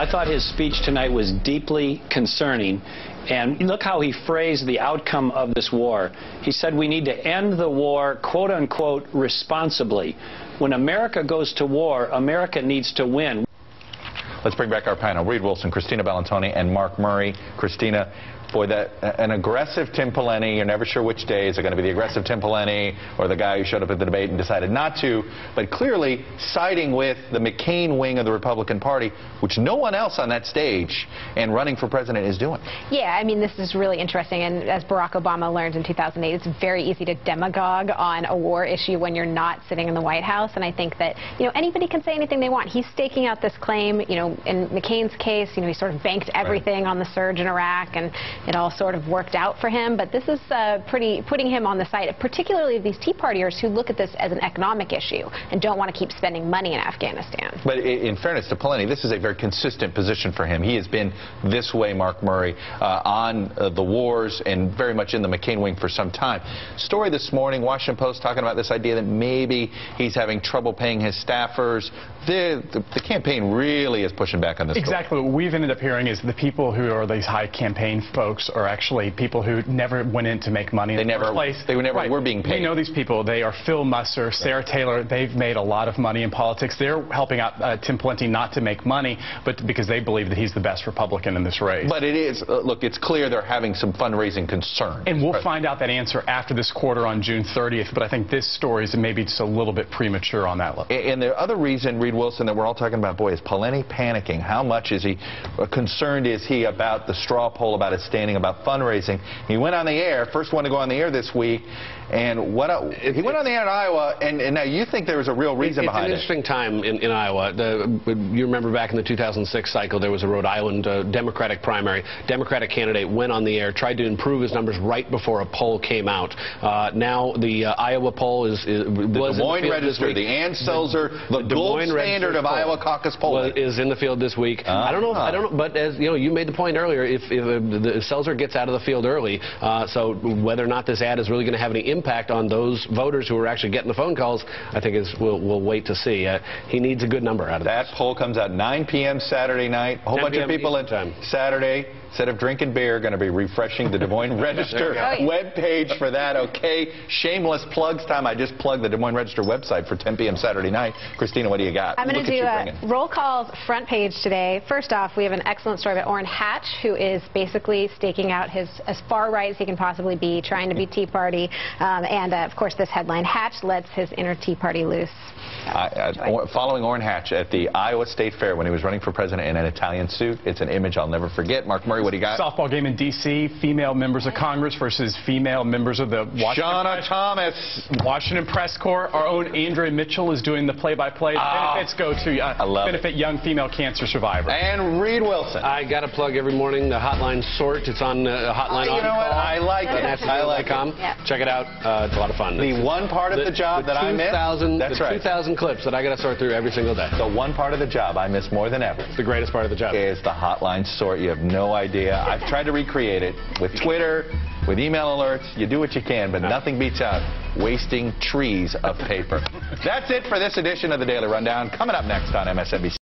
I thought his speech tonight was deeply concerning. And look how he phrased the outcome of this war. He said we need to end the war, quote unquote, responsibly. When America goes to war, America needs to win. Let's bring back our panel. Reed Wilson, Christina Bellantoni, and Mark Murray. Christina, boy, an aggressive Tim Pawlenty, you're never sure which day. Is it going to be the aggressive Tim Pawlenty or the guy who showed up at the debate and decided not to? But clearly siding with the McCain wing of the Republican Party, which no one else on that stage and running for president is doing. Yeah, I mean, this is really interesting. And as Barack Obama learned in 2008, it's very easy to demagogue on a war issue when you're not sitting in the White House. And I think that, anybody can say anything they want. He's staking out this claim, in McCain's case, he sort of banked everything on the surge in Iraq, and it all sort of worked out for him. But this is putting him on the side, particularly of these Tea Partiers who look at this as an economic issue and don't want to keep spending money in Afghanistan. But in fairness to Pawlenty, this is a very consistent position for him. He has been this way, Mark Murray, on the wars and very much in the McCain wing for some time. Story this morning, Washington Post talking about this idea that maybe he's having trouble paying his staffers. The campaign really is pushing back on this. Exactly. What we've ended up hearing is the people who are these high campaign folks are actually people who never went in to make money in the first place. They never were being paid. We know these people. They are Phil Musser, Sarah Taylor. They've made a lot of money in politics. They're helping out Tim Pawlenty not to make money, but because they believe that he's the best Republican in this race. But it is, look, it's clear they're having some fundraising concerns. And we'll find out that answer after this quarter on June 30th, but I think this story is maybe just a little bit premature on that level. And the other reason, Reed Wilson, that we're all talking about, boy, is Pawlenty panicking. How much is he concerned is he about the straw poll, about his standing, about fundraising? He went on the air, first one to go on the air this week, and he went on the air in Iowa, and now you think there was a real reason behind it. It's an interesting time in Iowa. You remember back in the 2006 cycle, there was a Rhode Island Democratic primary. Democratic candidate went on the air, tried to improve his numbers right before a poll came out. Now the Iowa poll was the Des Moines Register, the Ann Seltzer, the gold standard of Iowa caucus polling is in the field this week. I don't know, but as you made the point earlier, if the Seltzer gets out of the field early, so whether or not this ad is really going to have any impact on those voters who are actually getting the phone calls, I think we'll wait to see. He needs a good number out of that. Poll comes out 9 p.m. Saturday night. A whole bunch of people at Saturday, instead of drinking beer, going to be refreshing the Des Moines Register webpage for that. Okay, shameless plugs time. I just plugged the Des Moines Register website for 10 p.m. Saturday night. Christina, what do you got? I'm going to do a roll call's front page today. First off, we have an excellent story about Orrin Hatch, who is basically staking out his as far right as he can possibly be, trying to be Tea Party. Of course, this headline, Hatch lets his inner Tea Party loose. Following Orrin Hatch at the Iowa State Fair when he was running for president in an Italian suit. It's an image I'll never forget. Mark Murray, what do you got? Softball game in D.C. Female members of Congress versus female members of the Washington Press Corps. Our own Andrea Mitchell is doing the play-by-play. Benefits go to benefit young female cancer survivors. And Reed Wilson. I got to plug every morning the hotline Sort. It's on Hotline You know what? I like it. I like it. Check it out. It's a lot of fun. The one part of the job that I miss. That's right. 2,000 clips that I got to sort through every single day. The one part of the job I miss more than ever. It's the greatest part of the job. Is the hotline Sort. You have no idea. I've tried to recreate it with Twitter, with email alerts. You do what you can, but nothing beats out wasting trees of paper. That's it for this edition of the Daily Rundown. Coming up next on MSNBC.